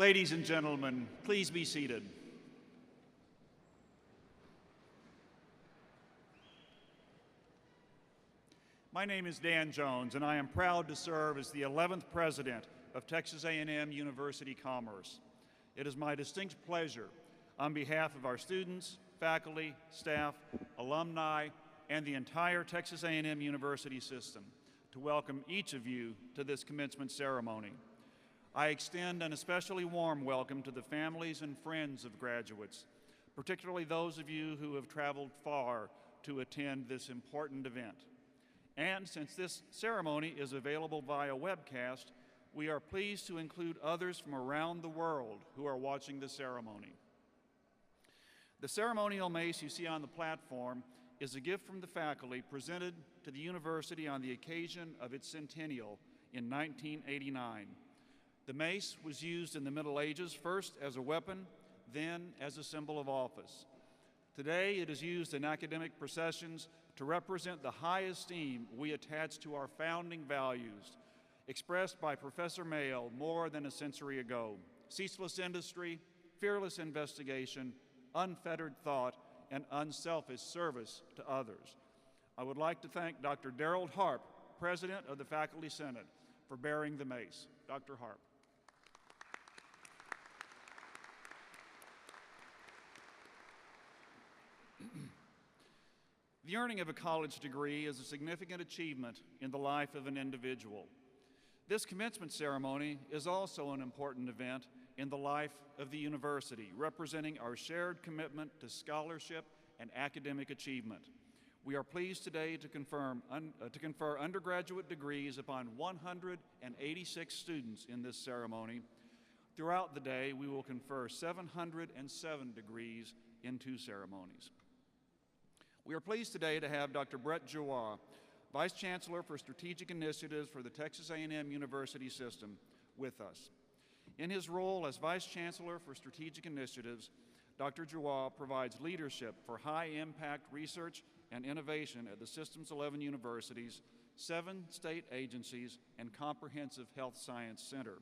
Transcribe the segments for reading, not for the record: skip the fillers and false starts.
Ladies and gentlemen, please be seated. My name is Dan Jones, and I am proud to serve as the 11th president of Texas A&M University Commerce. It is my distinct pleasure, on behalf of our students, faculty, staff, alumni, and the entire Texas A&M University system, to welcome each of you to this commencement ceremony. I extend an especially warm welcome to the families and friends of graduates, particularly those of you who have traveled far to attend this important event. And since this ceremony is available via webcast, we are pleased to include others from around the world who are watching the ceremony. The ceremonial mace you see on the platform is a gift from the faculty presented to the university on the occasion of its centennial in 1989. The mace was used in the Middle Ages first as a weapon, then as a symbol of office. Today it is used in academic processions to represent the high esteem we attach to our founding values, expressed by Professor Mayo more than a century ago: ceaseless industry, fearless investigation, unfettered thought, and unselfish service to others. I would like to thank Dr. Darrell Harp, President of the Faculty Senate, for bearing the mace. Dr. Harp. The earning of a college degree is a significant achievement in the life of an individual. This commencement ceremony is also an important event in the life of the university, representing our shared commitment to scholarship and academic achievement. We are pleased today to confer undergraduate degrees upon 186 students in this ceremony. Throughout the day, we will confer 707 degrees in 2 ceremonies. We are pleased today to have Dr. Brett Giroir, Vice Chancellor for Strategic Initiatives for the Texas A&M University System, with us. In his role as Vice Chancellor for Strategic Initiatives, Dr. Giroir provides leadership for high-impact research and innovation at the system's 11 universities, 7 state agencies, and Comprehensive Health Science Center.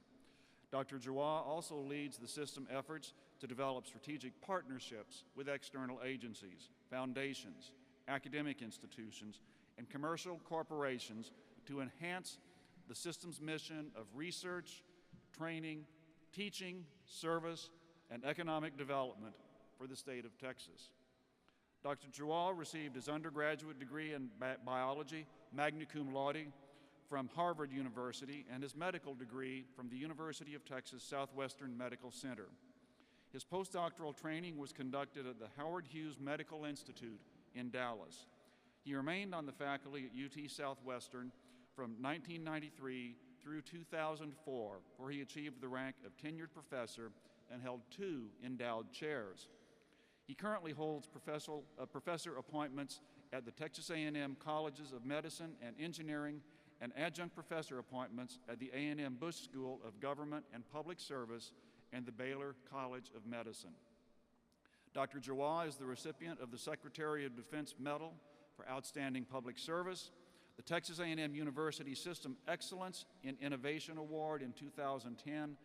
Dr. Giroir also leads the system efforts to develop strategic partnerships with external agencies, foundations, academic institutions, and commercial corporations to enhance the system's mission of research, training, teaching, service, and economic development for the state of Texas. Dr. Giroir received his undergraduate degree in biology, magna cum laude, from Harvard University, and his medical degree from the University of Texas Southwestern Medical Center. His postdoctoral training was conducted at the Howard Hughes Medical Institute in Dallas. He remained on the faculty at UT Southwestern from 1993 through 2004, where he achieved the rank of tenured professor and held 2 endowed chairs. He currently holds professor appointments at the Texas A&M Colleges of Medicine and Engineering and adjunct professor appointments at the A&M Bush School of Government and Public Service and the Baylor College of Medicine. Dr. Giroir is the recipient of the Secretary of Defense Medal for Outstanding Public Service, the Texas A&M University System Excellence in Innovation Award in 2010,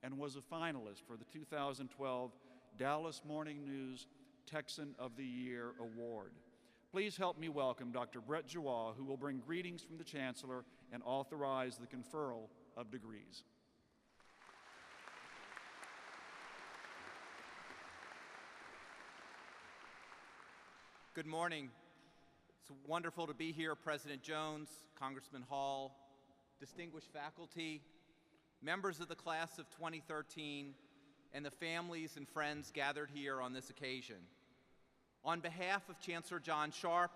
and was a finalist for the 2012 Dallas Morning News Texan of the Year Award. Please help me welcome Dr. Brett Giroir, who will bring greetings from the Chancellor and authorize the conferral of degrees. Good morning. It's wonderful to be here, President Jones, Congressman Hall, distinguished faculty, members of the class of 2013, and the families and friends gathered here on this occasion. On behalf of Chancellor John Sharp,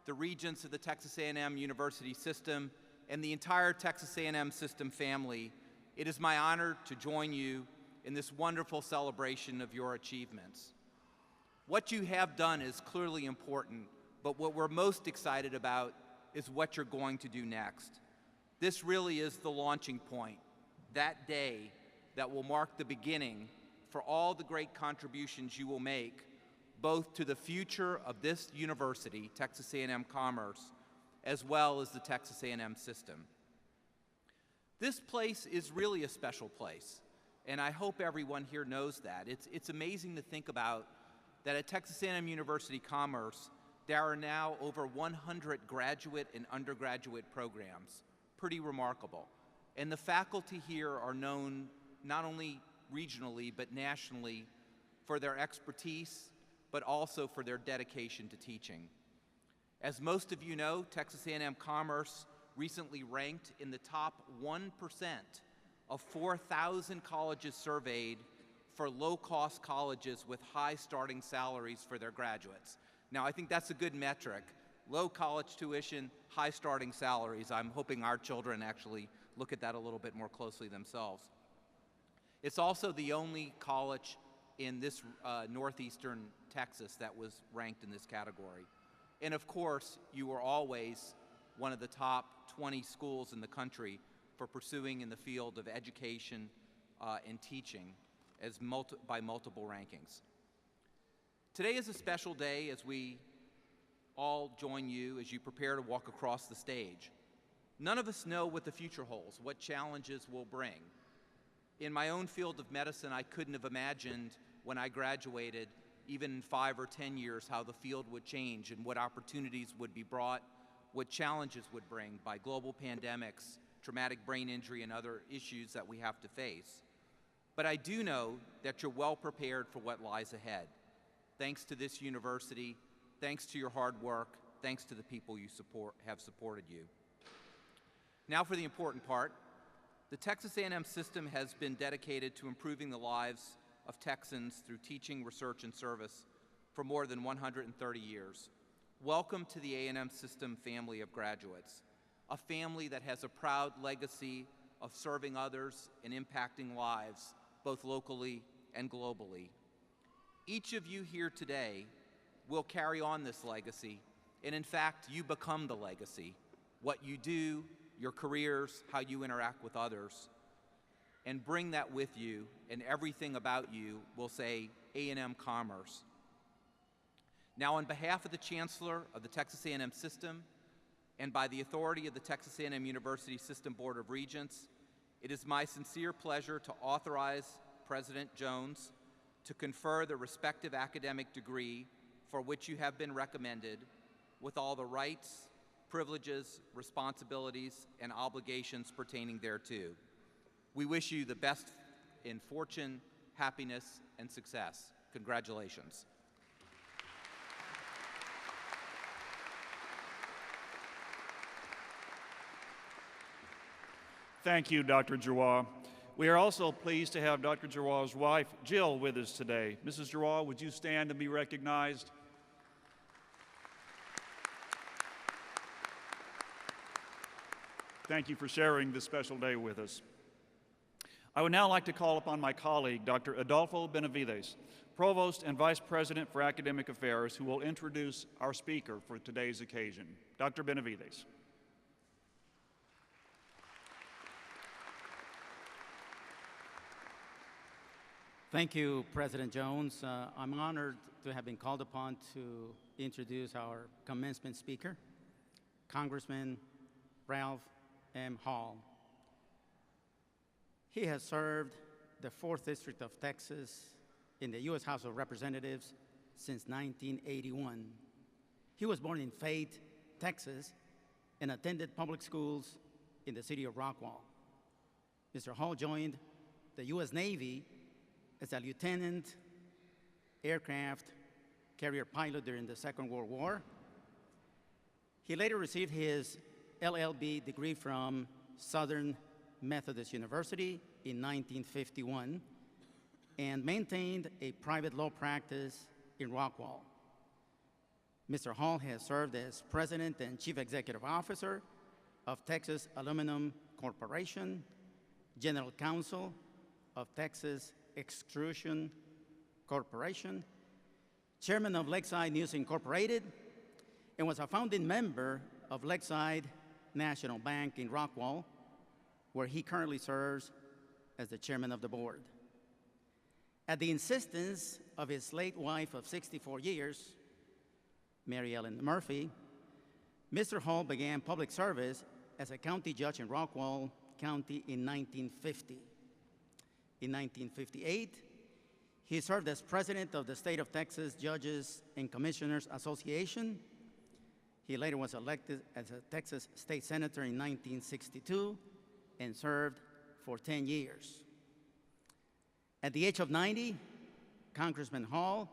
the regents of the Texas A&M University System, and the entire Texas A&M System family, it is my honor to join you in this wonderful celebration of your achievements. What you have done is clearly important, but what we're most excited about is what you're going to do next. This really is the launching point, that day that will mark the beginning for all the great contributions you will make, both to the future of this university, Texas A&M Commerce, as well as the Texas A&M system. This place is really a special place. And I hope everyone here knows that. It's amazing to think about that at Texas A&M University Commerce, there are now over 100 graduate and undergraduate programs. Pretty remarkable. And the faculty here are known not only regionally but nationally for their expertise, but also for their dedication to teaching. As most of you know, Texas A&M Commerce recently ranked in the top 1% of 4,000 colleges surveyed for low-cost colleges with high starting salaries for their graduates. Now, I think that's a good metric. Low college tuition, high starting salaries. I'm hoping our children actually look at that a little bit more closely themselves. It's also the only college in this northeastern Texas that was ranked in this category. And of course, you were always one of the top 20 schools in the country for pursuing in the field of education and teaching by multiple rankings. Today is a special day as we all join you as you prepare to walk across the stage. None of us know what the future holds, what challenges will bring. In my own field of medicine, I couldn't have imagined when I graduated, even in 5 or 10 years, how the field would change and what opportunities would be brought, what challenges would bring by global pandemics, traumatic brain injury, and other issues that we have to face. But I do know that you're well prepared for what lies ahead. Thanks to this university, thanks to your hard work, thanks to the people you have supported you. Now for the important part. The Texas A&M system has been dedicated to improving the lives of Texans through teaching, research, and service for more than 130 years. Welcome to the A&M system family of graduates, a family that has a proud legacy of serving others and impacting lives, both locally and globally. Each of you here today will carry on this legacy, and in fact, you become the legacy. What you do, your careers, how you interact with others, and bring that with you, and everything about you will say A&M Commerce. Now, on behalf of the Chancellor of the Texas A&M System, and by the authority of the Texas A&M University System Board of Regents, it is my sincere pleasure to authorize President Jones to confer the respective academic degree for which you have been recommended, with all the rights, privileges, responsibilities, and obligations pertaining thereto. We wish you the best in fortune, happiness, and success. Congratulations. Thank you, Dr. Giroir. We are also pleased to have Dr. Giroir's wife, Jill, with us today. Mrs. Giroir, would you stand and be recognized? Thank you for sharing this special day with us. I would now like to call upon my colleague, Dr. Adolfo Benavides, Provost and Vice President for Academic Affairs, who will introduce our speaker for today's occasion. Dr. Benavides. Thank you, President Jones. I'm honored to have been called upon to introduce our commencement speaker, Congressman Ralph M. Hall. He has served the 4th District of Texas in the U.S. House of Representatives since 1981. He was born in Fayette, Texas, and attended public schools in the city of Rockwall. Mr. Hall joined the U.S. Navy as a lieutenant aircraft carrier pilot during the Second World War. He later received his LLB degree from Southern Methodist University in 1951 and maintained a private law practice in Rockwall. Mr. Hall has served as President and Chief Executive Officer of Texas Aluminum Corporation, General Counsel of Texas Extrusion Corporation, Chairman of Lakeside News Incorporated, and was a founding member of Lakeside National Bank in Rockwall, where he currently serves as the chairman of the board. At the insistence of his late wife of 64 years, Mary Ellen Murphy, Mr. Hall began public service as a county judge in Rockwall County in 1950. in 1958. He served as president of the State of Texas Judges and Commissioners Association. He later was elected as a Texas state senator in 1962 and served for 10 years. At the age of 90, Congressman Hall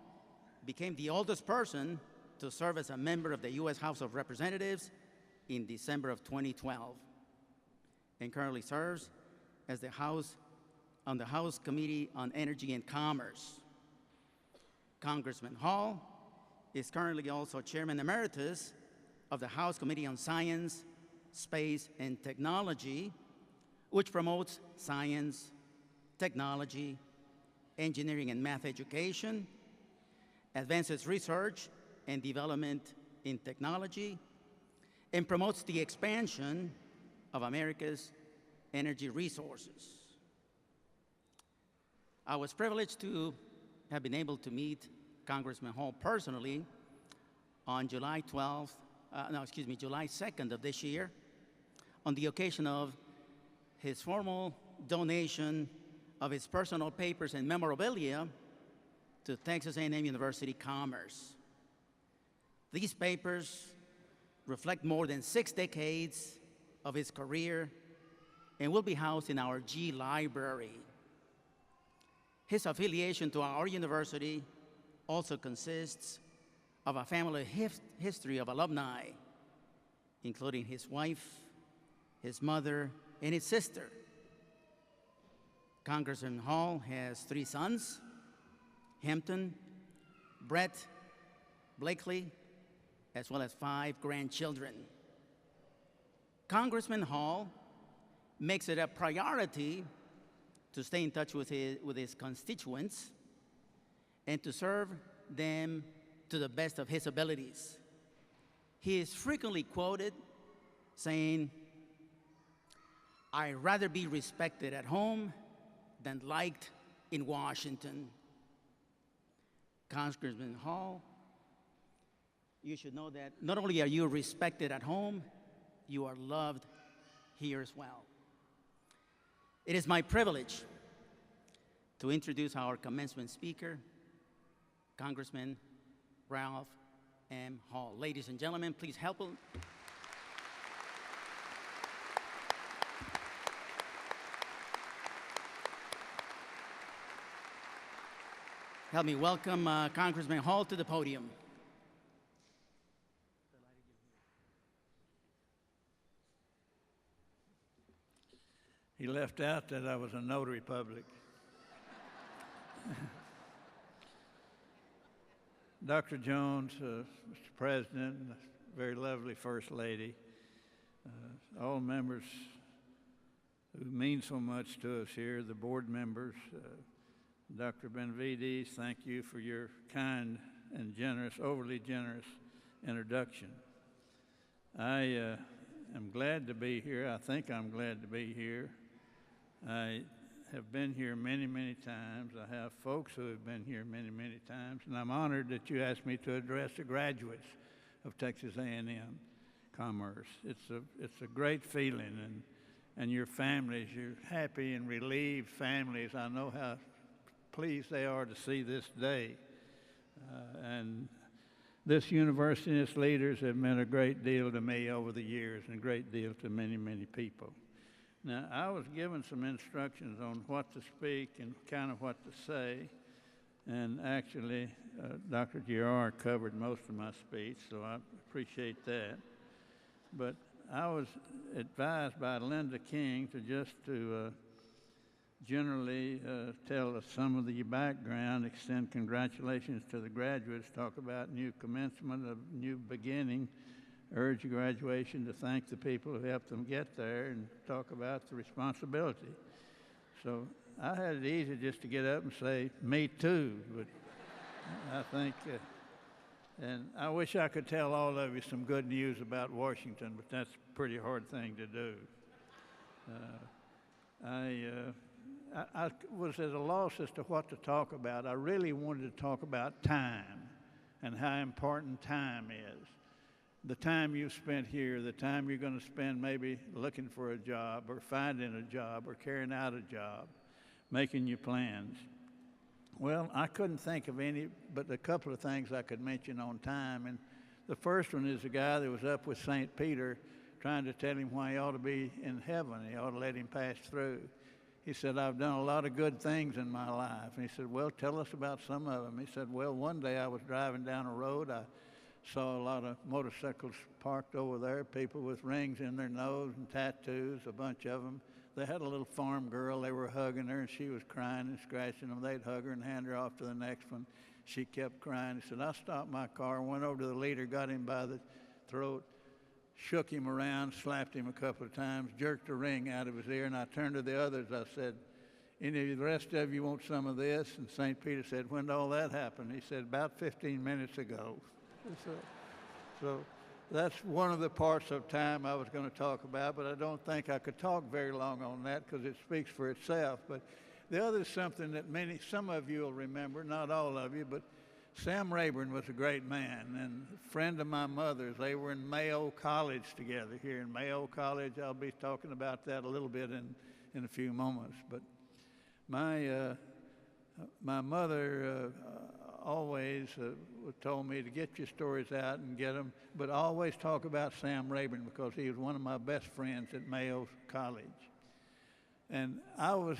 became the oldest person to serve as a member of the U.S. House of Representatives in December of 2012, and currently serves as on the House Committee on Energy and Commerce. Congressman Hall is currently also Chairman Emeritus of the House Committee on Science, Space, and Technology, which promotes science, technology, engineering and math education, advances research and development in technology, and promotes the expansion of America's energy resources. I was privileged to have been able to meet Congressman Hall personally on July 2nd of this year on the occasion of his formal donation of his personal papers and memorabilia to Texas A&M University Commerce. These papers reflect more than 6 decades of his career and will be housed in our G Library. His affiliation to our university also consists of a family history of alumni, including his wife, his mother, and his sister. Congressman Hall has 3 sons, Hampton, Brett, Blakely, as well as 5 grandchildren. Congressman Hall makes it a priority to stay in touch with his constituents and to serve them to the best of his abilities. He is frequently quoted saying, "I'd rather be respected at home than liked in Washington." Congressman Hall, you should know that not only are you respected at home, you are loved here as well. It is my privilege to introduce our commencement speaker, Congressman Ralph M. Hall. Ladies and gentlemen, please help me welcome Congressman Hall to the podium. He left out that I was a notary public. Dr. Jones, Mr. President, very lovely First Lady, all members who mean so much to us here, the board members, Dr. Benavides, thank you for your kind and generous, overly generous introduction. I am glad to be here. I think I'm glad to be here. I have been here many, many times. I have folks who have been here many, many times, and I'm honored that you asked me to address the graduates of Texas A&M Commerce. It's a great feeling, and your families, your happy and relieved families, I know how pleased they are to see this day. And this university and its leaders have meant a great deal to me over the years and a great deal to many, many people. Now, I was given some instructions on what to speak and kind of what to say, and actually, Dr. Girard covered most of my speech, so I appreciate that. But I was advised by Linda King to generally tell us some of the background, extend congratulations to the graduates, talk about new commencement, a new beginning, urge graduation to thank the people who helped them get there, and talk about the responsibility. So I had it easy just to get up and say, "Me too," but I think, and I wish I could tell all of you some good news about Washington, but that's a pretty hard thing to do. I was at a loss as to what to talk about. I really wanted to talk about time and how important time is. The time you've spent here, the time you're going to spend maybe looking for a job or finding a job or carrying out a job. making your plans. Well, I couldn't think of any, but a couple of things I could mention on time. And the first one is a guy that was up with St. Peter trying to tell him why he ought to be in heaven. He ought to let him pass through. He said, I've done a lot of good things in my life. And he said, well, tell us about some of them. He said, well, one day I was driving down a road. I saw a lot of motorcycles parked over there, people with rings in their nose and tattoos, a bunch of them. They had a little farm girl. They were hugging her, and she was crying and scratching them. They'd hug her and hand her off to the next one. She kept crying. He said, I stopped my car, went over to the leader, got him by the throat, shook him around, slapped him a couple of times, jerked a ring out of his ear, and I turned to the others. I said, any of the rest of you want some of this? And St. Peter said, when did all that happen? He said, about 15 minutes ago. So that's one of the parts of time I was going to talk about, but I don't think I could talk very long on that because it speaks for itself. But the other is something that some of you will remember, not all of you, but Sam Rayburn was a great man and a friend of my mother's. They were in Mayo College together here in Mayo College. I'll be talking about that a little bit in a few moments. But my mother always told me to get your stories out and get them, but always talk about Sam Rayburn because he was one of my best friends at Mayo College. And I was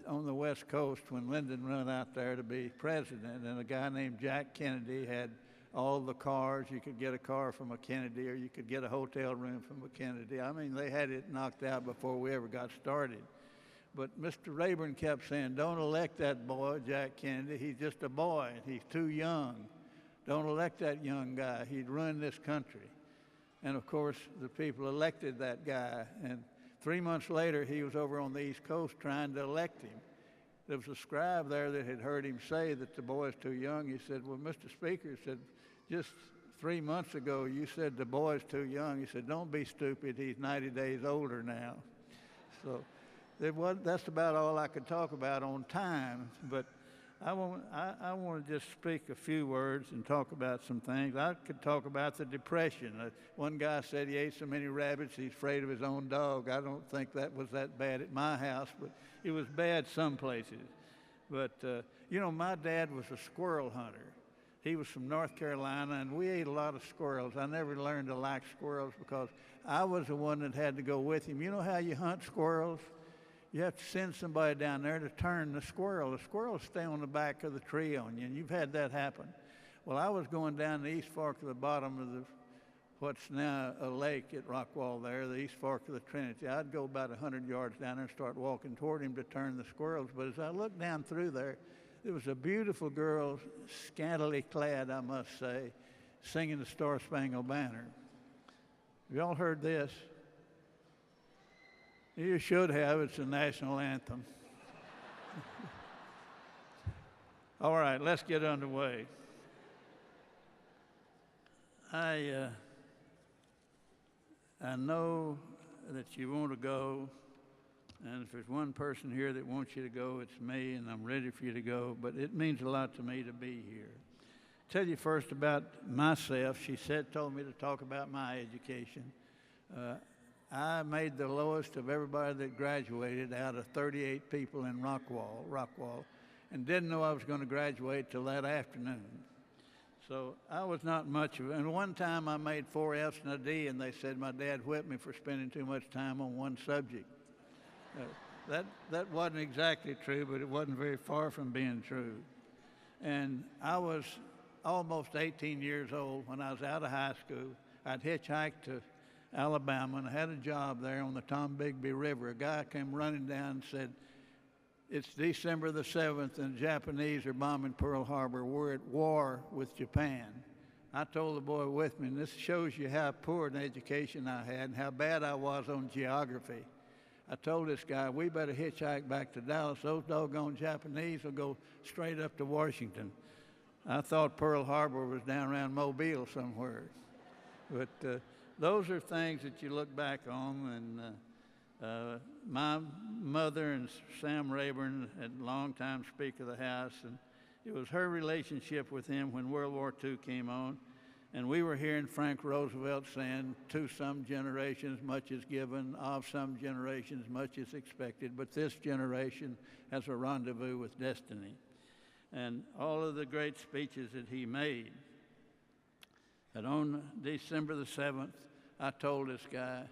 on the West Coast when Lyndon went out there to be president, and a guy named Jack Kennedy had all the cars. You could get a car from a Kennedy, or you could get a hotel room from a Kennedy. I mean, they had it knocked out before we ever got started. But Mr. Rayburn kept saying, don't elect that boy, Jack Kennedy. He's just a boy. He's too young. Don't elect that young guy. He'd ruin this country. And, of course, the people elected that guy. And 3 months later, he was over on the East Coast trying to elect him. There was a scribe there that had heard him say that the boy's too young. He said, well, Mr. Speaker, he said, just 3 months ago, you said the boy's too young. He said, don't be stupid. He's 90 days older now. So that's about all I could talk about on time, but I want to just speak a few words and talk about some things. I could talk about the Depression. One guy said he ate so many rabbits he's afraid of his own dog. I don't think that was that bad at my house, but it was bad some places. But, my dad was a squirrel hunter. He was from North Carolina, and we ate a lot of squirrels. I never learned to like squirrels because I was the one that had to go with him. You know how you hunt squirrels? You have to send somebody down there to turn the squirrel. The squirrels stay on the back of the tree on you, and you've had that happen. Well, I was going down the East Fork of the bottom of what's now a lake at Rockwall there, the East Fork of the Trinity. I'd go about 100 yards down there and start walking toward him to turn the squirrels. But as I looked down through there was a beautiful girl, scantily clad, I must say, singing the Star Spangled Banner. Have you all heard this? You should have. It's a national anthem. All right, let's get underway. I know that you want to go, and if there's one person here that wants you to go, it's me, and I'm ready for you to go, but it means a lot to me to be here. Tell you first about myself. She told me to talk about my education. I made the lowest of everybody that graduated out of 38 people in Rockwall, and didn't know I was going to graduate till that afternoon. So I was not much of it. And one time I made 4 F's and a D, and they said my dad whipped me for spending too much time on one subject. That wasn't exactly true, but it wasn't very far from being true. And I was almost 18 years old when I was out of high school. I'd hitchhiked to Alabama, and I had a job there on the Tombigbee River. A guy came running down and said, it's December the 7th, and the Japanese are bombing Pearl Harbor. We're at war with Japan. I told the boy with me, and this shows you how poor an education I had and how bad I was on geography. I told this guy, we better hitchhike back to Dallas. Those doggone Japanese will go straight up to Washington. I thought Pearl Harbor was down around Mobile somewhere. But those are things that you look back on, and my mother and Sam Rayburn had a long time Speaker of the House, and it was her relationship with him when World War II came on. And we were hearing Frank Roosevelt saying, to some generations much is given, of some generations much is expected, but this generation has a rendezvous with destiny. And all of the great speeches that he made. And on December the 7th, I told this guy,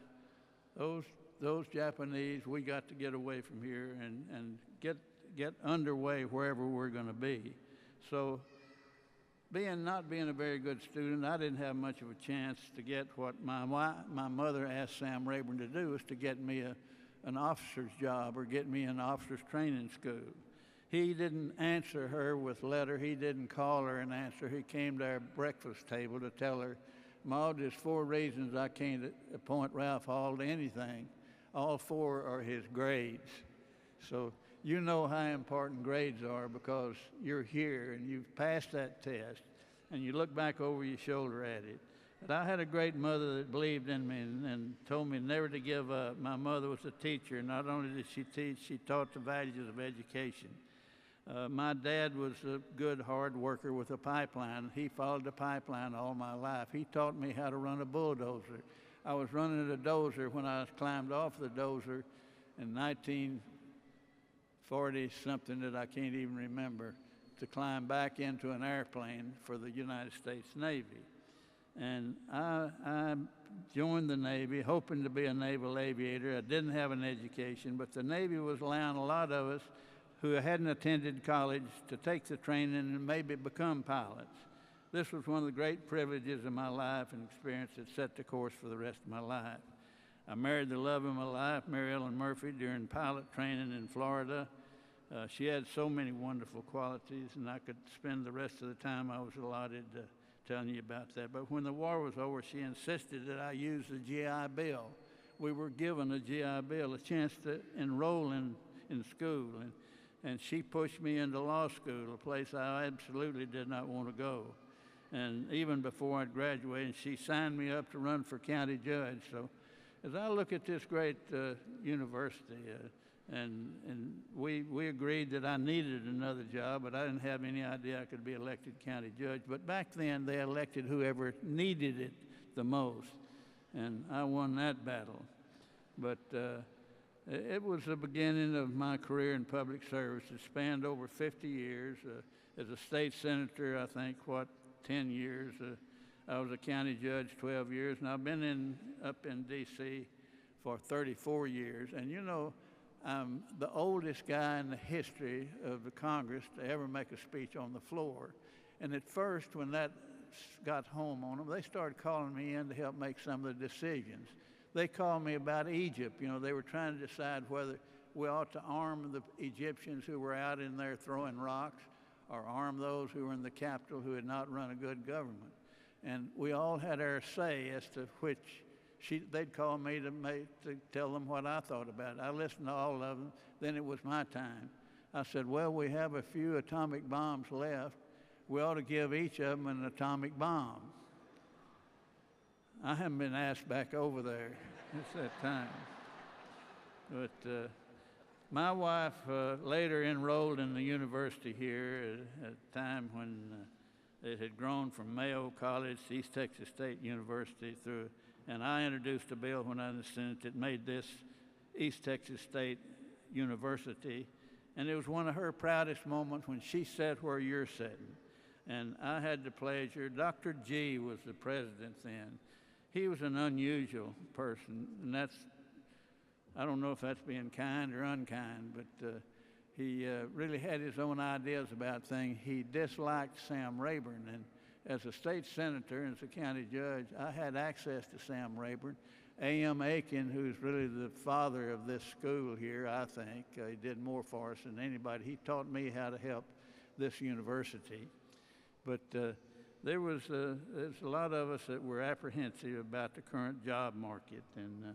those Japanese, we got to get away from here and get underway wherever we're going to be. So not being a very good student, I didn't have much of a chance to get what my mother asked Sam Rayburn to do, is to get me an officer's job or get me an officer's training school. He didn't answer her with letter. He didn't call her and answer. He came to our breakfast table to tell her, Ma, there's 4 reasons I can't appoint Ralph Hall to anything. All 4 are his grades. So you know how important grades are because you're here and you've passed that test and you look back over your shoulder at it. But I had a great mother that believed in me and told me never to give up. My mother was a teacher. Not only did she teach, she taught the values of education. My dad was a good hard worker with a pipeline. He followed the pipeline all my life. He taught me how to run a bulldozer. I was running a dozer when I climbed off the dozer in 1940-something that I can't even remember, to climb back into an airplane for the United States Navy. And I joined the Navy hoping to be a naval aviator. I didn't have an education, but the Navy was allowing a lot of us who hadn't attended college to take the training and maybe become pilots. This was one of the great privileges of my life and experience that set the course for the rest of my life. I married the love of my life, Mary Ellen Murphy, during pilot training in Florida. She had so many wonderful qualities, and I could spend the rest of the time I was allotted telling you about that. But when the war was over, she insisted that I use the GI Bill. We were given a GI Bill, a chance to enroll in school. And she pushed me into law school, a place I absolutely did not want to go. And even before I'd graduated, she signed me up to run for county judge. So as I look at this great university, and we agreed that I needed another job, but I didn't have any idea I could be elected county judge. But back then, they elected whoever needed it the most, and I won that battle. But it was the beginning of my career in public service. It spanned over 50 years. As a state senator, I think, 10 years. I was a county judge 12 years, and I've been up in D.C. for 34 years. And you know, I'm the oldest guy in the history of the Congress to ever make a speech on the floor. And at first, when that got home on them, they started calling me in to help make some of the decisions. They called me about Egypt. You know, they were trying to decide whether we ought to arm the Egyptians who were out in there throwing rocks or arm those who were in the capital who had not run a good government. And we all had our say as to which. They'd call me to tell them what I thought about it. I listened to all of them. Then it was my time. I said, well, we have a few atomic bombs left. We ought to give each of them an atomic bomb. I haven't been asked back over there. It's that time. But my wife later enrolled in the university here at a time when it had grown from Mayo College to East Texas State University through. And I introduced a bill when I was in the Senate that made this East Texas State University. And it was one of her proudest moments when she sat where you're sitting. And I had the pleasure, Dr. G was the president then. He was an unusual person, and I don't know if that's being kind or unkind, but he really had his own ideas about things. He disliked Sam Rayburn, and as a state senator and as a county judge, I had access to Sam Rayburn. A.M. Aiken, who's really the father of this school here, I think, he did more for us than anybody. He taught me how to help this university. But there's a lot of us that were apprehensive about the current job market, and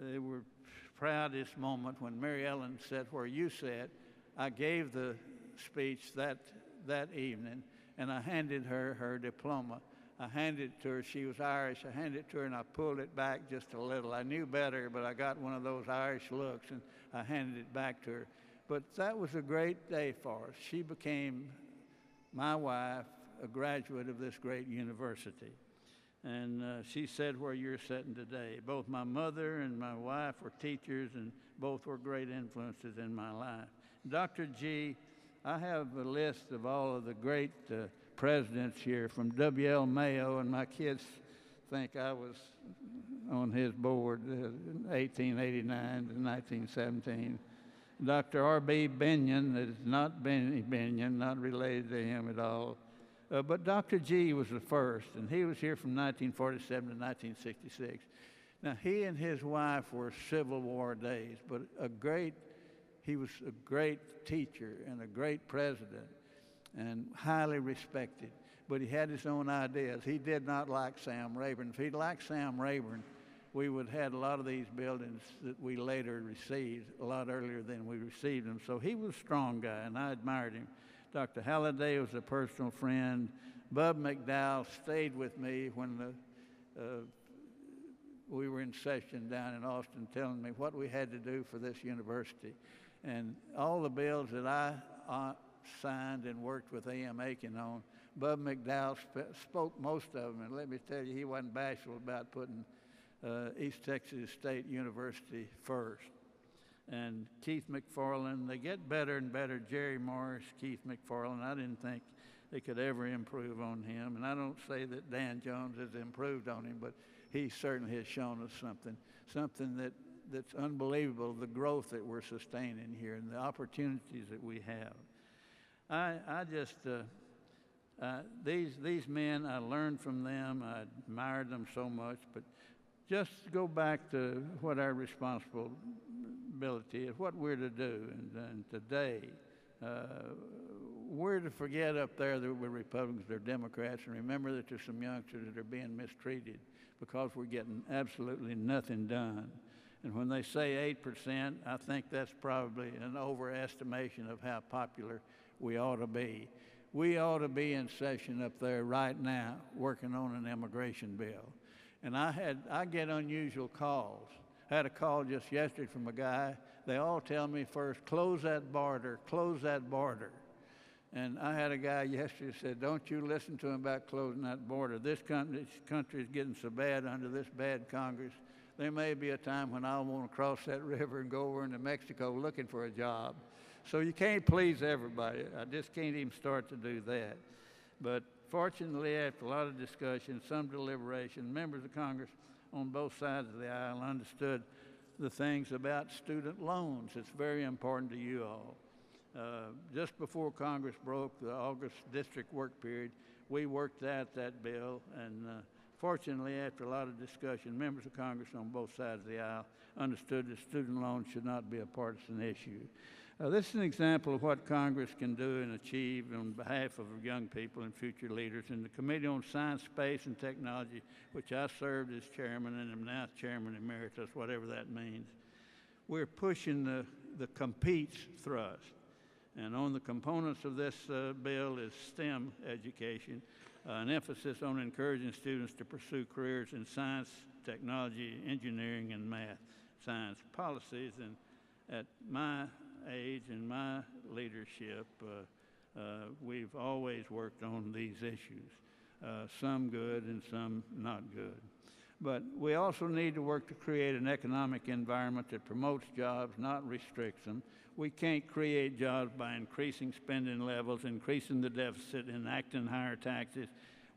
they were proud this moment when Mary Ellen sat where you sat. I gave the speech that evening, and I handed her her diploma. I handed it to her. She was Irish. I handed it to her, and I pulled it back just a little. I knew better, but I got one of those Irish looks, and I handed it back to her. But that was a great day for us. She became my wife, a graduate of this great university. And she said where you're sitting today. Both my mother and my wife were teachers, and both were great influences in my life. Dr. G, I have a list of all of the great presidents here from W.L. Mayo, and my kids think I was on his board in 1889 to 1917. Dr. R.B. Benyon is not Benny Benyon, not related to him at all. But Dr. G was the first, and he was here from 1947 to 1966. Now, he and his wife were Civil War days, but he was a great teacher and a great president and highly respected. But he had his own ideas. He did not like Sam Rayburn. If he'd liked Sam Rayburn, we would have had a lot of these buildings that we later received a lot earlier than we received them. So he was a strong guy, and I admired him. Dr. Halliday was a personal friend. Bub McDowell stayed with me when we were in session down in Austin, telling me what we had to do for this university. And all the bills that I signed and worked with A.M. Aiken on, Bub McDowell spoke most of them. And let me tell you, he wasn't bashful about putting East Texas State University first. And Keith McFarland, they get better and better. Jerry Morris, Keith McFarland, I didn't think they could ever improve on him. And I don't say that Dan Jones has improved on him, but he certainly has shown us something that's unbelievable, the growth that we're sustaining here and the opportunities that we have. These men, I learned from them. I admired them so much, but just go back to what our responsibility is, what we're to do. And today, we're to forget up there that we're Republicans or Democrats and remember that there's some youngsters that are being mistreated because we're getting absolutely nothing done. And when they say 8%, I think that's probably an overestimation of how popular we ought to be. We ought to be in session up there right now working on an immigration bill. And I get unusual calls. I had a call just yesterday from a guy. They all tell me first, close that border, close that border. And I had a guy yesterday who said, don't you listen to him about closing that border. This country is getting so bad under this bad Congress. There may be a time when I'll want to cross that river and go over into Mexico looking for a job. So you can't please everybody. I just can't even start to do that. But fortunately, after a lot of discussion, some deliberation, members of Congress on both sides of the aisle understood the things about student loans. It's very important to you all. Just before Congress broke the August district work period, we worked out that bill, and fortunately, after a lot of discussion, members of Congress on both sides of the aisle understood that student loans should not be a partisan issue. This is an example of what Congress can do and achieve on behalf of young people and future leaders. In the Committee on Science, Space, and Technology, which I served as chairman and am now chairman emeritus, whatever that means, we're pushing the competes thrust. And on the components of this bill is STEM education, an emphasis on encouraging students to pursue careers in science, technology, engineering, and math, science policies. And at my age and my leadership, we've always worked on these issues, some good and some not good. But we also need to work to create an economic environment that promotes jobs, not restricts them. We can't create jobs by increasing spending levels, increasing the deficit, enacting higher taxes.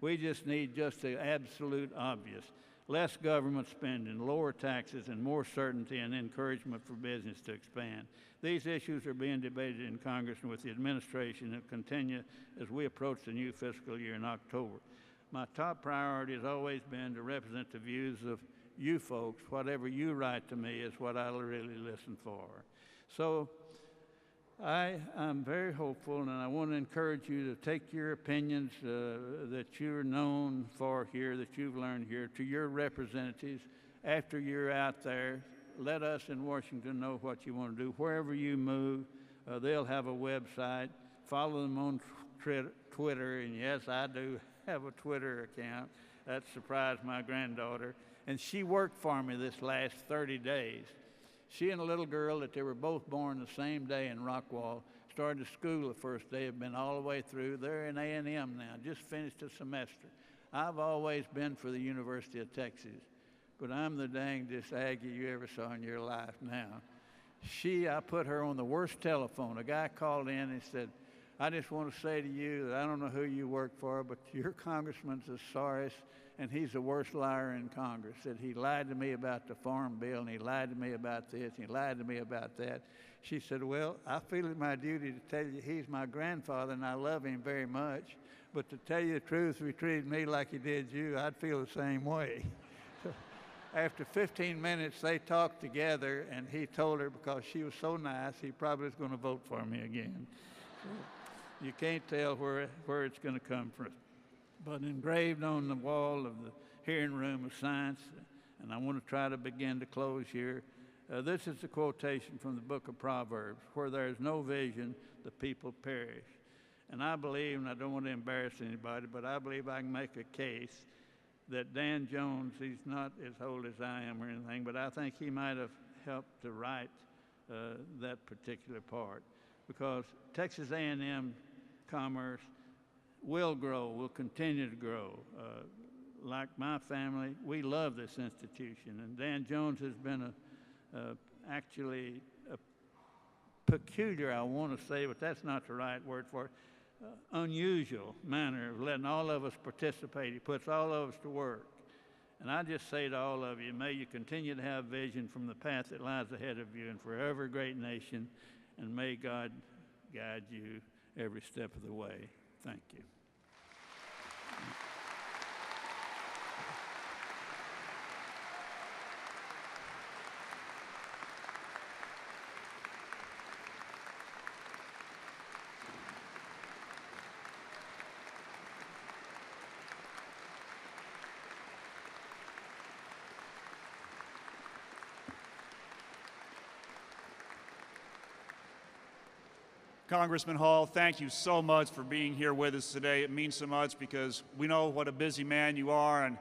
We just need the absolute obvious. Less government spending, lower taxes, and more certainty and encouragement for business to expand. These issues are being debated in Congress and with the administration and continue as we approach the new fiscal year in October. My top priority has always been to represent the views of you folks. Whatever you write to me is what I really listen for. So I'm very hopeful, and I want to encourage you to take your opinions that you're known for here, that you've learned here, to your representatives. After you're out there, let us in Washington know what you want to do. Wherever you move, they'll have a website. Follow them on Twitter, and yes, I do have a Twitter account. That surprised my granddaughter. And she worked for me this last 30 days. She and a little girl that they were both born the same day in Rockwall started school the first day, have been all the way through. They're in A&M now, just finished a semester. I've always been for the University of Texas, but I'm the dangest Aggie you ever saw in your life now. I put her on the worst telephone. A guy called in and said, I just want to say to you that I don't know who you work for, but your congressman's the sorriest, and he's the worst liar in Congress. Said he lied to me about the Farm Bill, and he lied to me about this, and he lied to me about that. She said, well, I feel it my duty to tell you he's my grandfather, and I love him very much. But to tell you the truth, if he treated me like he did you, I'd feel the same way. So after 15 minutes, they talked together, and he told her because she was so nice, he probably was going to vote for me again. So you can't tell where it's going to come from. But engraved on the wall of the hearing room of science, and I want to try to begin to close here, this is a quotation from the book of Proverbs, where there is no vision, the people perish. And I believe, and I don't want to embarrass anybody, but I believe I can make a case that Dan Jones, he's not as old as I am or anything, but I think he might have helped to write that particular part. Because Texas A&M commerce will grow, will continue to grow. Like my family, we love this institution, and Dan Jones has been actually a peculiar, I want to say, but that's not the right word for it, unusual manner of letting all of us participate. He puts all of us to work. And I just say to all of you, may you continue to have vision from the path that lies ahead of you and forever a great nation, and may God guide you every step of the way. Thank you. Congressman Hall, thank you so much for being here with us today. It means so much because we know what a busy man you are, and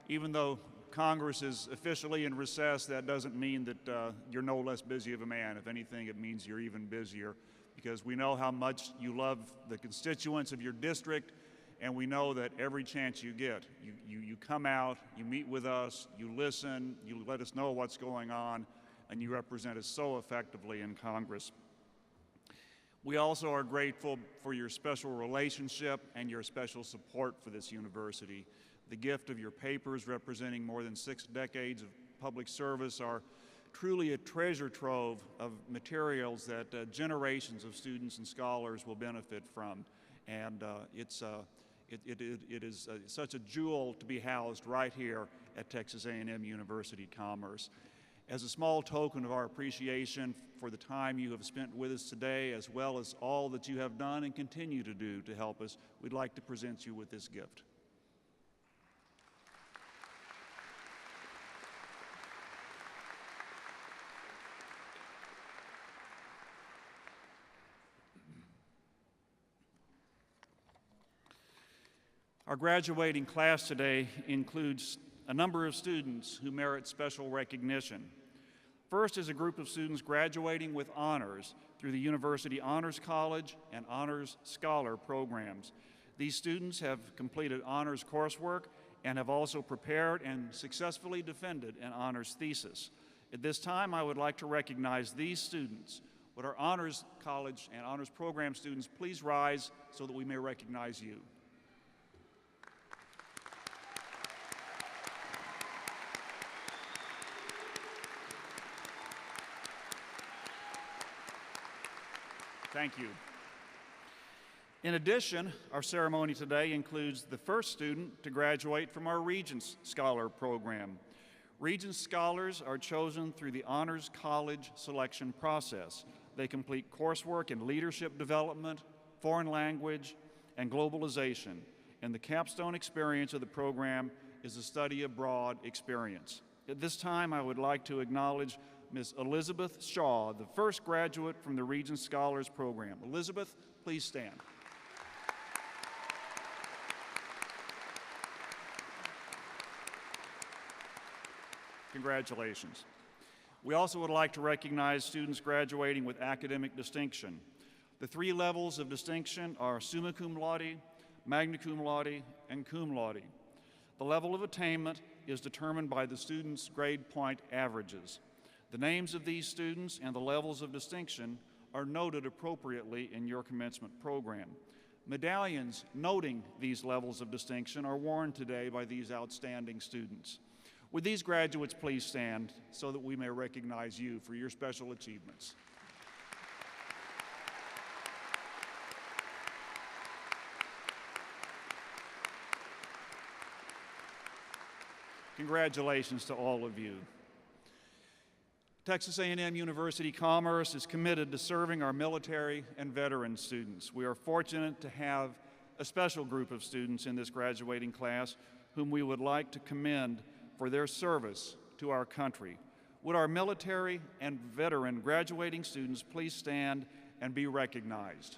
even though Congress is officially in recess, that doesn't mean that you're no less busy of a man. If anything, it means you're even busier, because we know how much you love the constituents of your district, and we know that every chance you get, you come out, you meet with us, you listen, you let us know what's going on, and you represent us so effectively in Congress. We also are grateful for your special relationship and your special support for this university. The gift of your papers representing more than 6 decades of public service are truly a treasure trove of materials that generations of students and scholars will benefit from. And it is such a jewel to be housed right here at Texas A&M University Commerce. As a small token of our appreciation for the time you have spent with us today, as well as all that you have done and continue to do to help us, we'd like to present you with this gift. Our graduating class today includes a number of students who merit special recognition. First is a group of students graduating with honors through the University Honors College and Honors Scholar programs. These students have completed honors coursework and have also prepared and successfully defended an honors thesis. At this time, I would like to recognize these students. Would our Honors College and Honors Program students please rise so that we may recognize you? Thank you. In addition, our ceremony today includes the first student to graduate from our Regents Scholar program. Regents Scholars are chosen through the Honors College selection process. They complete coursework in leadership development, foreign language, and globalization. And the capstone experience of the program is a study abroad experience. At this time, I would like to acknowledge Ms. Elizabeth Shaw, the first graduate from the Regents Scholars Program. Elizabeth, please stand. Congratulations. We also would like to recognize students graduating with academic distinction. The 3 levels of distinction are summa cum laude, magna cum laude, and cum laude. The level of attainment is determined by the student's grade point averages. The names of these students and the levels of distinction are noted appropriately in your commencement program. Medallions noting these levels of distinction are worn today by these outstanding students. Would these graduates please stand so that we may recognize you for your special achievements? Congratulations to all of you. Texas A&M University Commerce is committed to serving our military and veteran students. We are fortunate to have a special group of students in this graduating class whom we would like to commend for their service to our country. Would our military and veteran graduating students please stand and be recognized?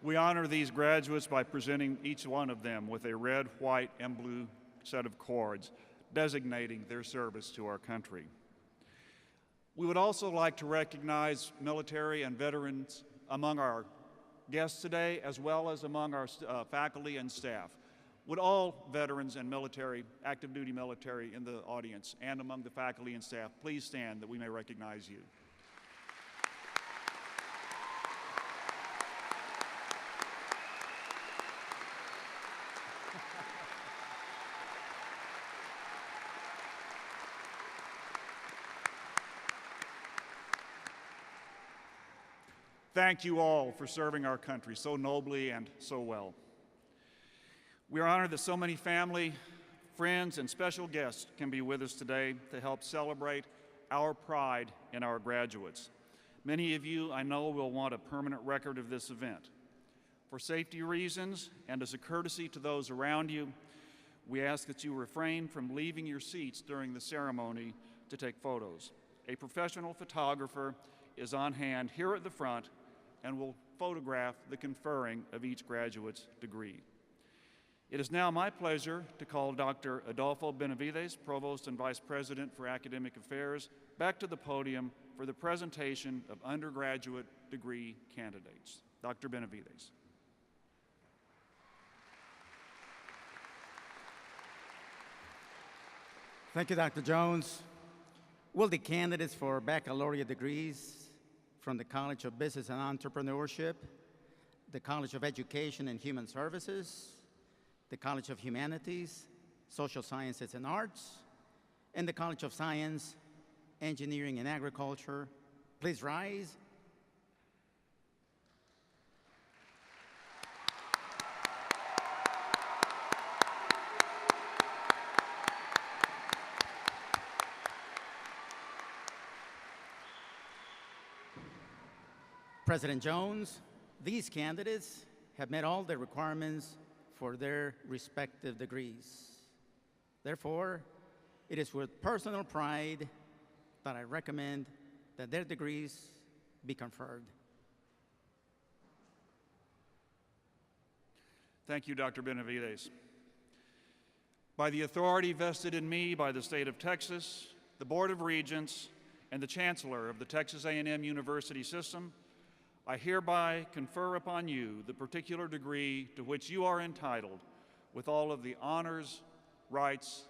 We honor these graduates by presenting each one of them with a red, white, and blue set of cords designating their service to our country. We would also like to recognize military and veterans among our guests today, as well as among our faculty and staff. Would all veterans and military, active duty military in the audience and among the faculty and staff please stand that we may recognize you? Thank you all for serving our country so nobly and so well. We are honored that so many family, friends, and special guests can be with us today to help celebrate our pride in our graduates. Many of you, I know, will want a permanent record of this event. For safety reasons and as a courtesy to those around you, we ask that you refrain from leaving your seats during the ceremony to take photos. A professional photographer is on hand here at the front and will photograph the conferring of each graduate's degree. It is now my pleasure to call Dr. Adolfo Benavides, Provost and Vice President for Academic Affairs, back to the podium for the presentation of undergraduate degree candidates. Dr. Benavides. Thank you, Dr. Jones. Will the candidates for baccalaureate degrees from the College of Business and Entrepreneurship, the College of Education and Human Services, the College of Humanities, Social Sciences and Arts, and the College of Science, Engineering and Agriculture, please rise. President Jones, these candidates have met all the requirements for their respective degrees. Therefore, it is with personal pride that I recommend that their degrees be conferred. Thank you, Dr. Benavides. By the authority vested in me by the state of Texas, the Board of Regents, and the Chancellor of the Texas A&M University System, I hereby confer upon you the particular degree to which you are entitled with all of the honors, rights,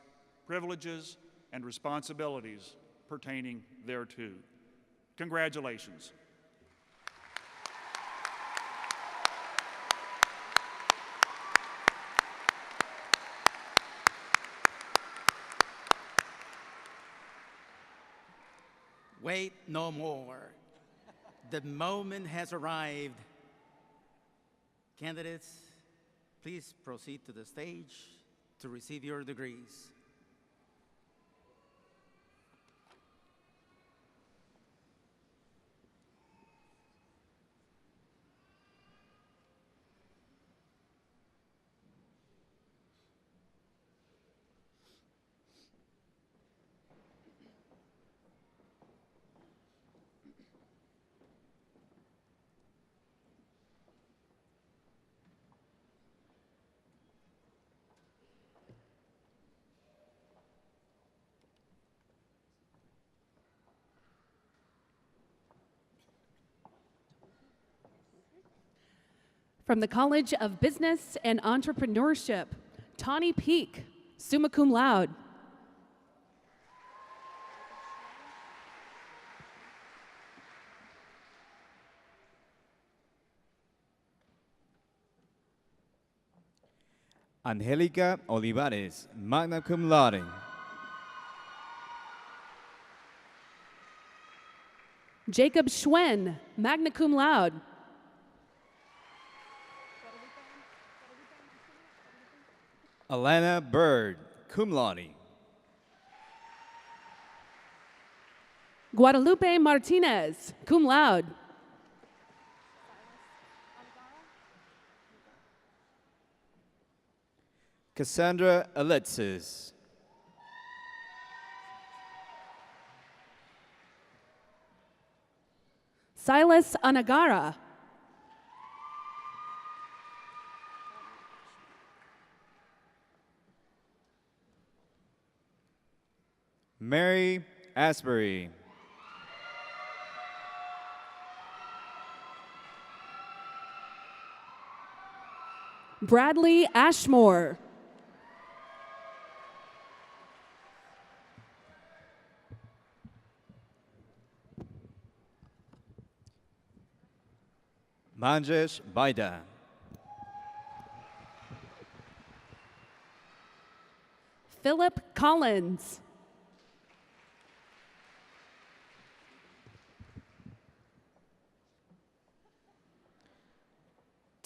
privileges, and responsibilities pertaining thereto. Congratulations. Wait no more. The moment has arrived. Candidates, please proceed to the stage to receive your degrees. From the College of Business and Entrepreneurship, Tawny Peak, summa cum laude. Angelica Olivares, magna cum laude. Jacob Schwen, magna cum laude. Alana Bird, cum laude. Guadalupe Martinez, cum laude. Cassandra Alexis. Silas Anagara. Mary Asbury. Bradley Ashmore. Manjesh Baida. Philip Collins.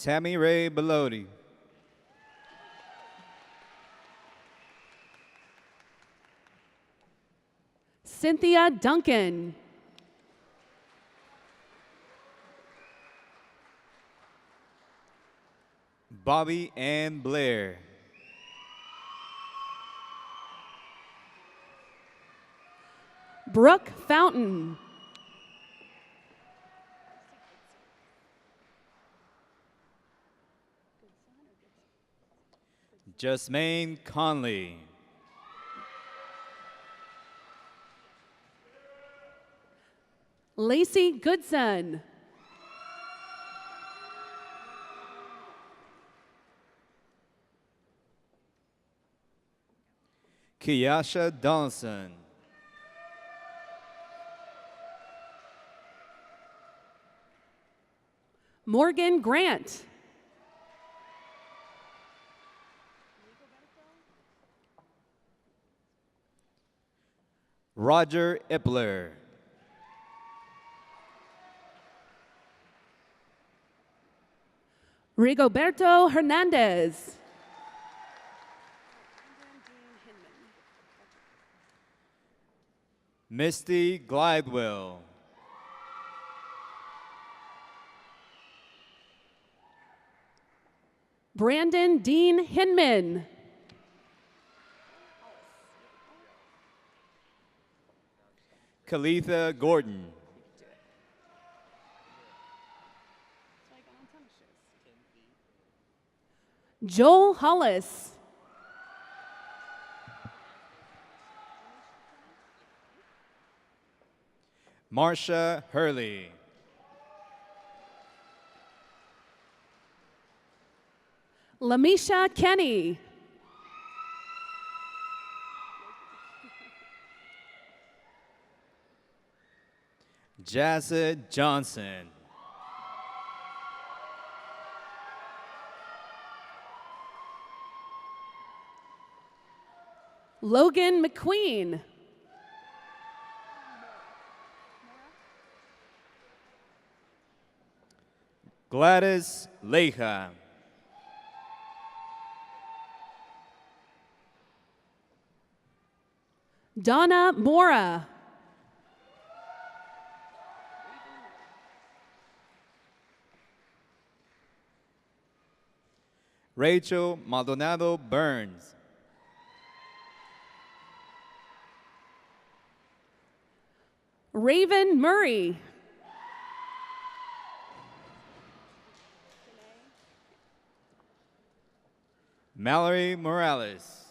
Tammy Ray Belodi. Cynthia Duncan. Bobby Ann Blair. Brooke Fountain. Jasmine Conley. Lacey Goodson. Kiyasha Donaldson. Morgan Grant. Roger Ipler. Rigoberto Hernandez. Misty Glidewell. Brandon Dean Hinman. Kalitha Gordon. Joel Hollis. Marsha Hurley. Lamisha Kenny. Jazza Johnson. Logan McQueen. Gladys Leija. Donna Mora. Rachel Maldonado Burns. Raven Murray. Mallory Morales.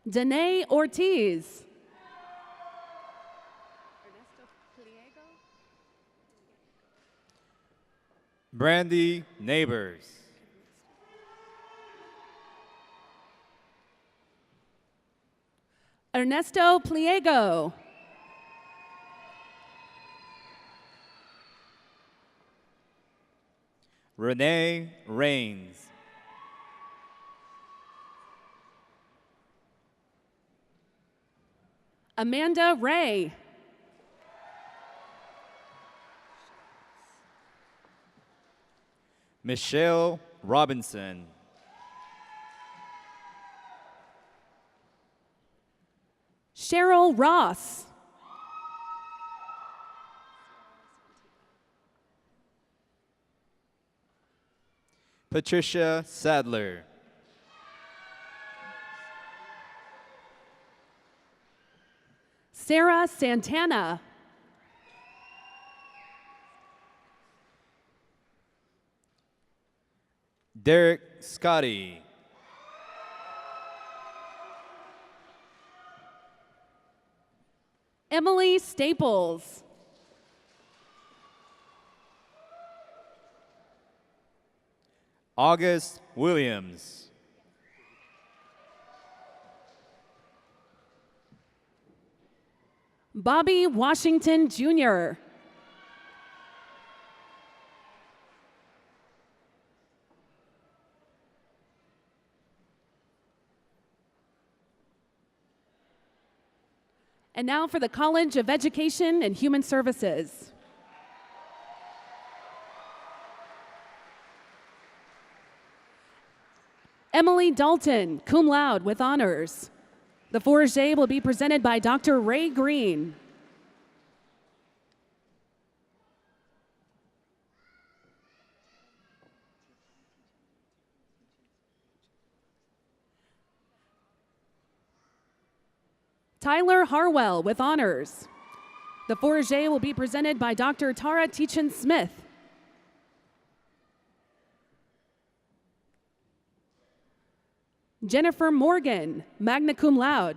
Danae Ortiz. Brandy Neighbors. Ernesto Pliego. Renee Rains. Amanda Ray. Michelle Robinson. Cheryl Ross. Patricia Sadler. Sarah Santana. Derek Scotty. Emily Staples. August Williams. Bobby Washington Jr. And now for the College of Education and Human Services. Emily Dalton, cum laude with honors. The Fourragé will be presented by Dr. Ray Green. Tyler Harwell with honors. The Fourragé will be presented by Dr. Tara Teachin-Smith. Jennifer Morgan, magna cum laude.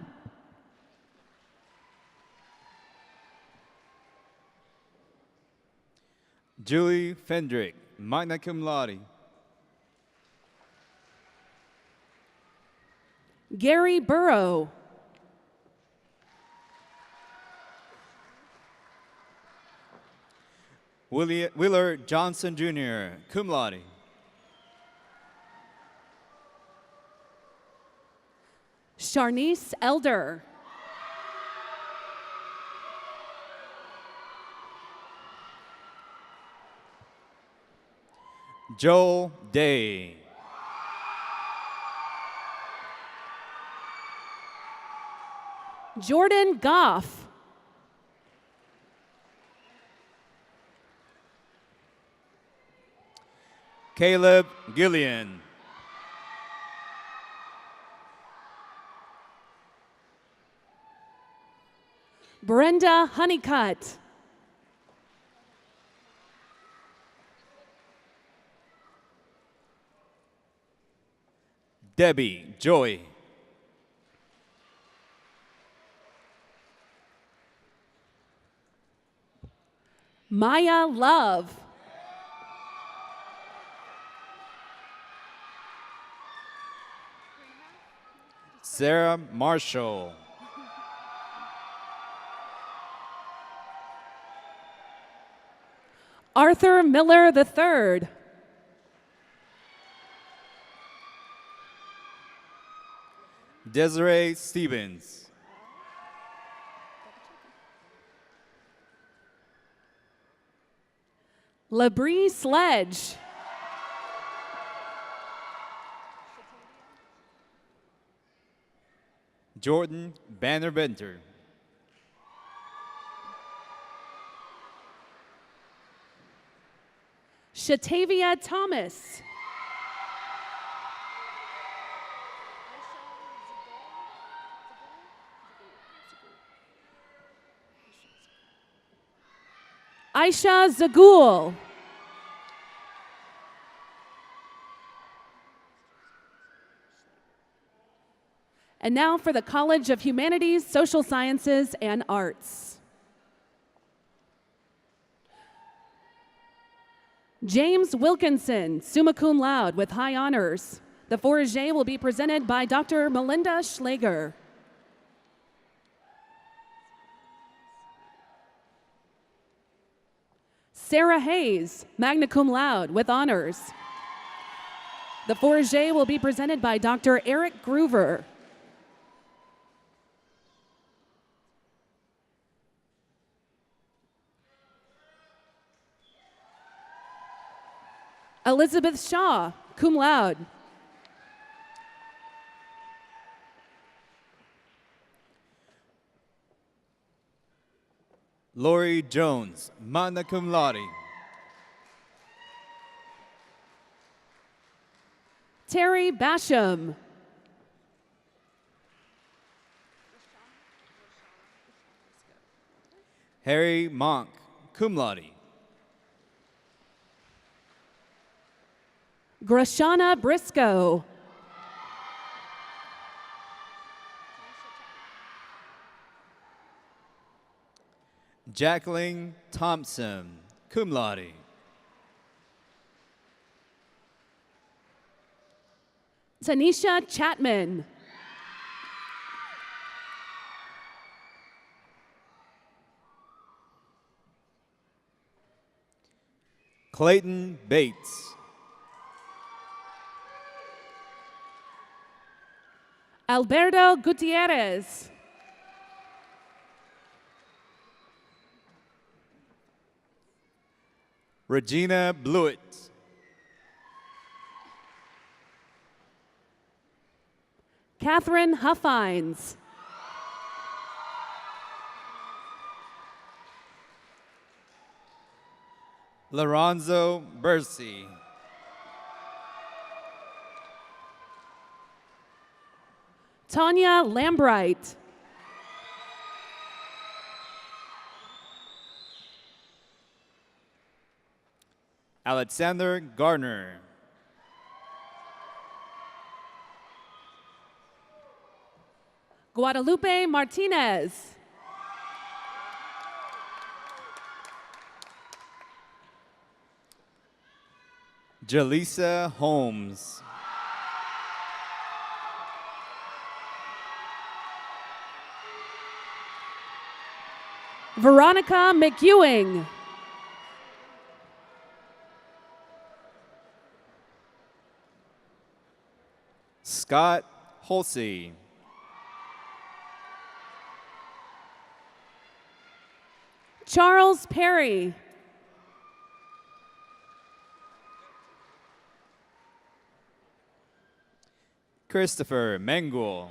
Julie Fendrick, magna cum laude. Gary Burrow. Willard Johnson Jr., cum laude. Sharnice Elder. Joel Day. Jordan Goff. Caleb Gillian. Brenda Honeycutt. Debbie Joy. Maya Love. Sarah Marshall. Arthur Miller III. Desiree Stevens. Labrie Sledge. Jordan Bannerbenter. Shatavia Thomas. Aisha Zagul. And now for the College of Humanities, Social Sciences, and Arts. James Wilkinson, summa cum laude with high honors. The Fouragé will be presented by Dr. Melinda Schlager. Sarah Hayes, magna cum laude with honors. The Fouragé will be presented by Dr. Eric Groover. Elizabeth Shaw, cum laude. Lori Jones, magna cum laude. Terry Basham. Harry Monk, cum laude. Grashana Briscoe. Jacqueline Thompson, cum laude. Tanisha Chapman. Clayton Bates. Alberto Gutierrez. Regina Blewett. Catherine Huffines. Lorenzo Bercy. Tanya Lambright. Alexander Gardner. Guadalupe Martinez. Jaleesa Holmes. Veronica McEwing. Scott Holsey. Charles Perry. Christopher Mengul.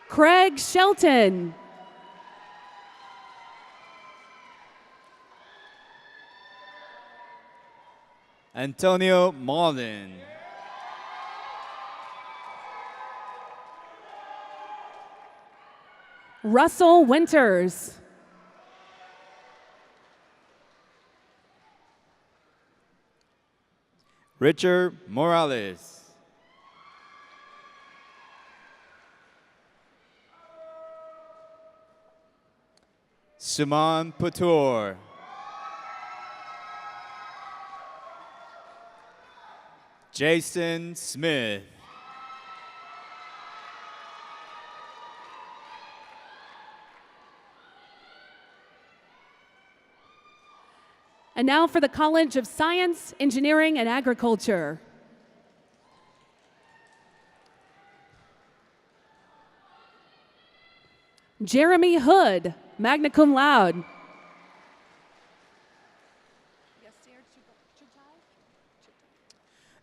Craig Shelton. Antonio Malden. Russell Winters. Richard Morales. Suman Patur. Jason Smith. And now for the College of Science, Engineering, and Agriculture. Jeremy Hood, magna cum laude.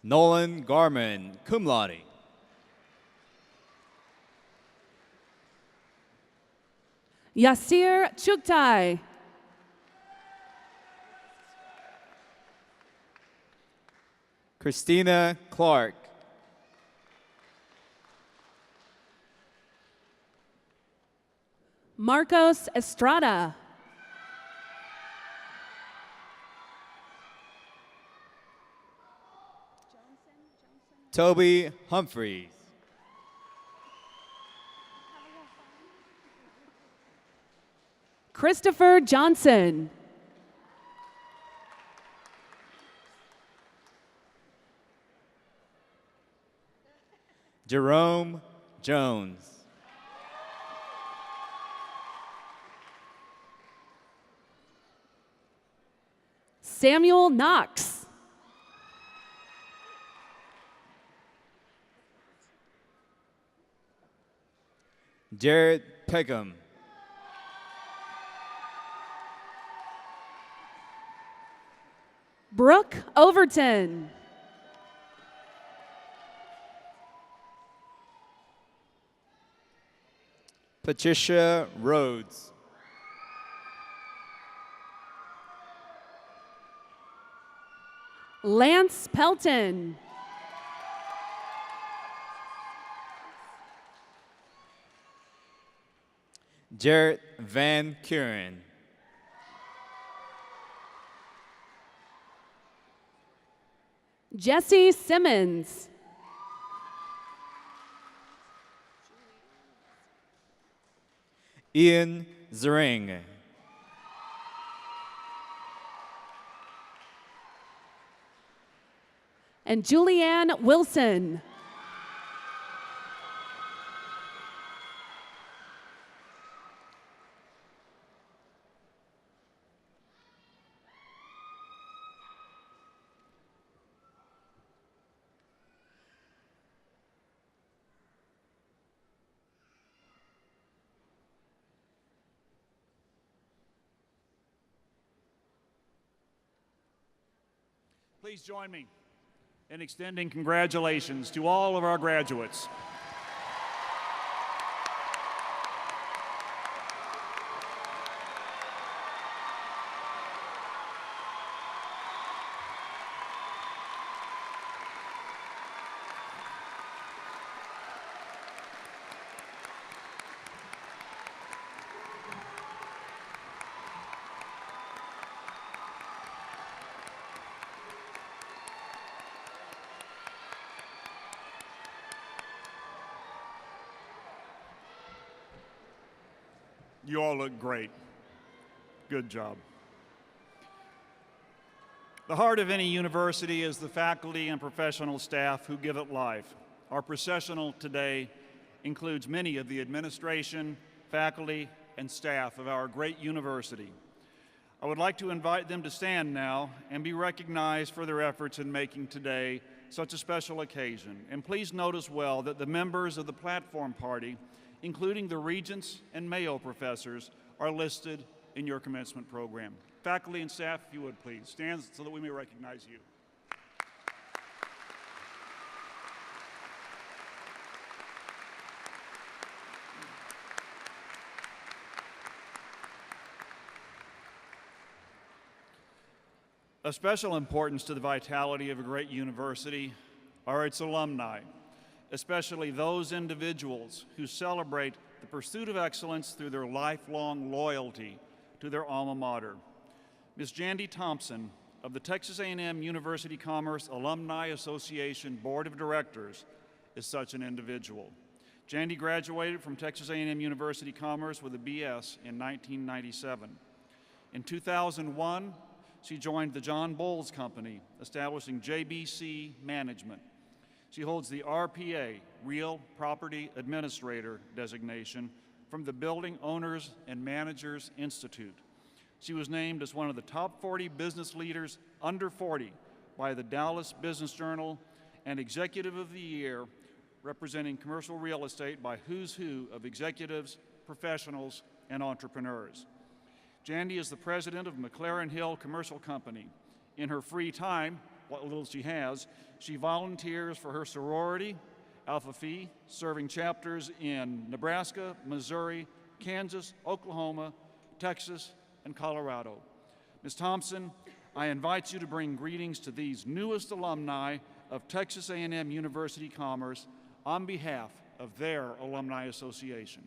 Nolan Garman, cum laude. Yasir Chugtai. Christina Clark. Marcos Estrada. Toby Humphreys. Christopher Johnson. Jerome Jones. Samuel Knox. Jared Peckham. Brooke Overton. Patricia Rhodes. Lance Pelton. Jared Van Kuren. Jesse Simmons. Ian Zering. And Julianne Wilson. Please join me in extending congratulations to all of our graduates. You all look great. Good job. The heart of any university is the faculty and professional staff who give it life. Our processional today includes many of the administration, faculty, and staff of our great university. I would like to invite them to stand now and be recognized for their efforts in making today such a special occasion. And please note as well that the members of the platform party, including the regents and Mayo professors, are listed in your commencement program. Faculty and staff, if you would please, stand so that we may recognize you. Of special importance to the vitality of a great university are its alumni, especially those individuals who celebrate the pursuit of excellence through their lifelong loyalty to their alma mater. Ms. Jandy Thompson of the Texas A&M University Commerce Alumni Association Board of Directors is such an individual. Jandy graduated from Texas A&M University Commerce with a BS in 1997. In 2001, she joined the John Bowles Company, establishing JBC Management. She holds the RPA, Real Property Administrator designation from the Building Owners and Managers Institute. She was named as one of the top 40 business leaders under 40 by the Dallas Business Journal and Executive of the Year, representing commercial real estate by Who's Who of executives, professionals, and entrepreneurs. Jandy is the president of McLaren Hill Commercial Company. In her free time, what little she has, she volunteers for her sorority, Alpha Phi, serving chapters in Nebraska, Missouri, Kansas, Oklahoma, Texas, and Colorado. Ms. Thompson, I invite you to bring greetings to these newest alumni of Texas A&M University Commerce on behalf of their Alumni Association.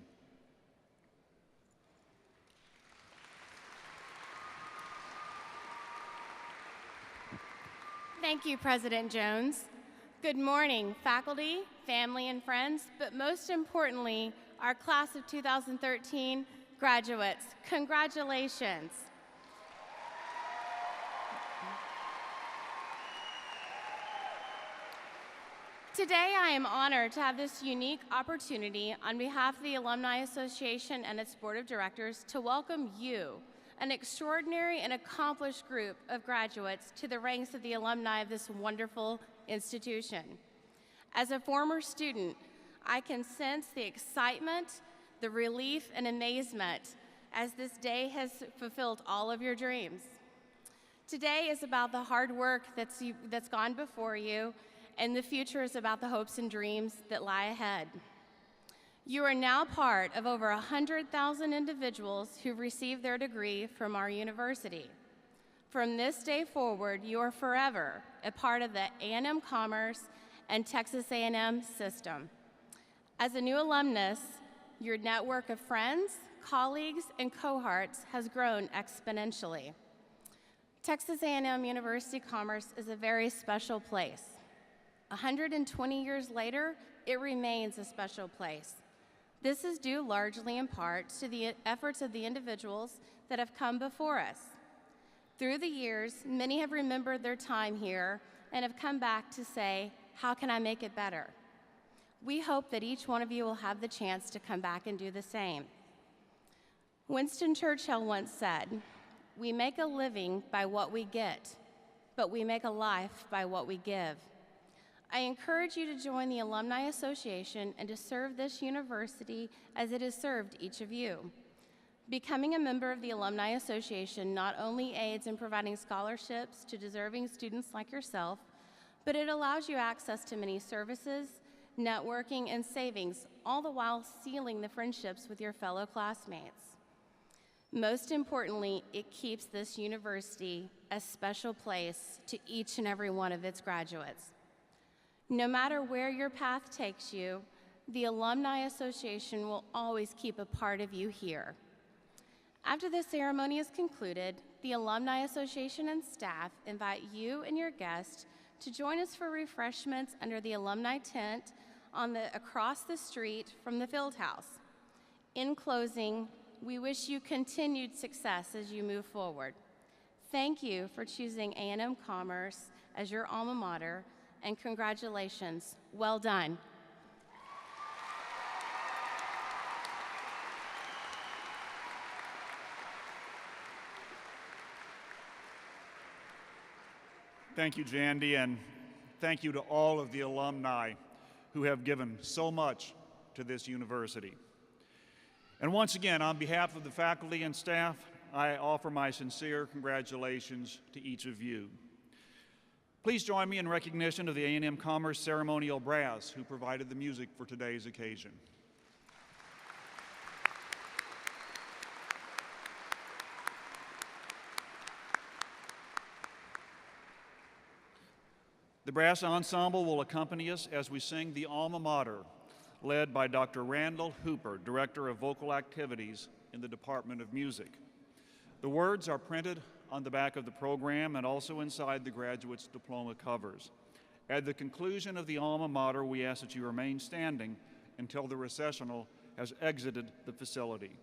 Thank you, President Jones. Good morning, faculty, family, and friends, but most importantly, our class of 2013 Graduates, congratulations. Today, I am honored to have this unique opportunity on behalf of the Alumni Association and its Board of Directors to welcome you, an extraordinary and accomplished group of graduates, to the ranks of the alumni of this wonderful institution. As a former student, I can sense the excitement, the relief, and amazement as this day has fulfilled all of your dreams. Today is about the hard work that's gone before you, and the future is about the hopes and dreams that lie ahead. You are now part of over 100,000 individuals who've received their degree from our university. From this day forward, you are forever a part of the A&M Commerce and Texas A&M system. As a new alumnus, your network of friends, colleagues, and cohorts has grown exponentially. Texas A&M University Commerce is a very special place. 120 years later, it remains a special place. This is due largely in part to the efforts of the individuals that have come before us. Through the years, many have remembered their time here and have come back to say, how can I make it better? We hope that each one of you will have the chance to come back and do the same. Winston Churchill once said, "We make a living by what we get, but we make a life by what we give." I encourage you to join the Alumni Association and to serve this university as it has served each of you. Becoming a member of the Alumni Association not only aids in providing scholarships to deserving students like yourself, but it allows you access to many services, networking, and savings, all the while sealing the friendships with your fellow classmates. Most importantly, it keeps this university a special place to each and every one of its graduates. No matter where your path takes you, the Alumni Association will always keep a part of you here. After the ceremony is concluded, the Alumni Association and staff invite you and your guests to join us for refreshments under the alumni tent across the street from the field house. In closing, we wish you continued success as you move forward. Thank you for choosing A&M Commerce as your alma mater, and congratulations. Well done. Thank you, Jandy, and thank you to all of the alumni who have given so much to this university. And once again, on behalf of the faculty and staff, I offer my sincere congratulations to each of you. Please join me in recognition of the A&M Commerce Ceremonial Brass, who provided the music for today's occasion. The brass ensemble will accompany us as we sing the Alma Mater, led by Dr. Randall Hooper, Director of Vocal Activities in the Department of Music. The words are printed on the back of the program and also inside the graduate's diploma covers. At the conclusion of the Alma Mater, we ask that you remain standing until the recessional has exited the facility.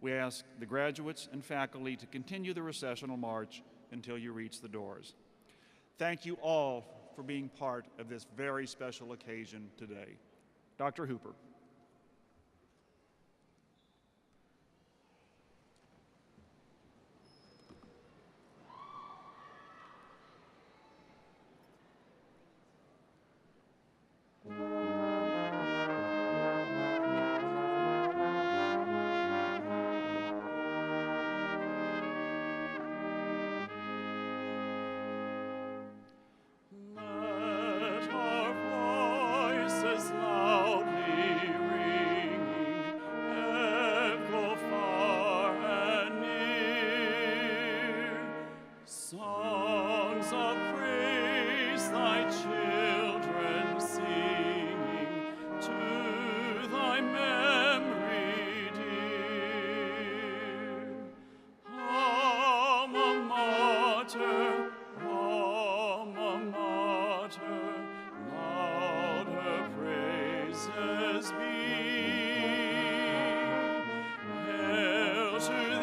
We ask the graduates and faculty to continue the recessional march until you reach the doors. Thank you all for being part of this very special occasion today. Dr. Hooper. Let our voices loudly to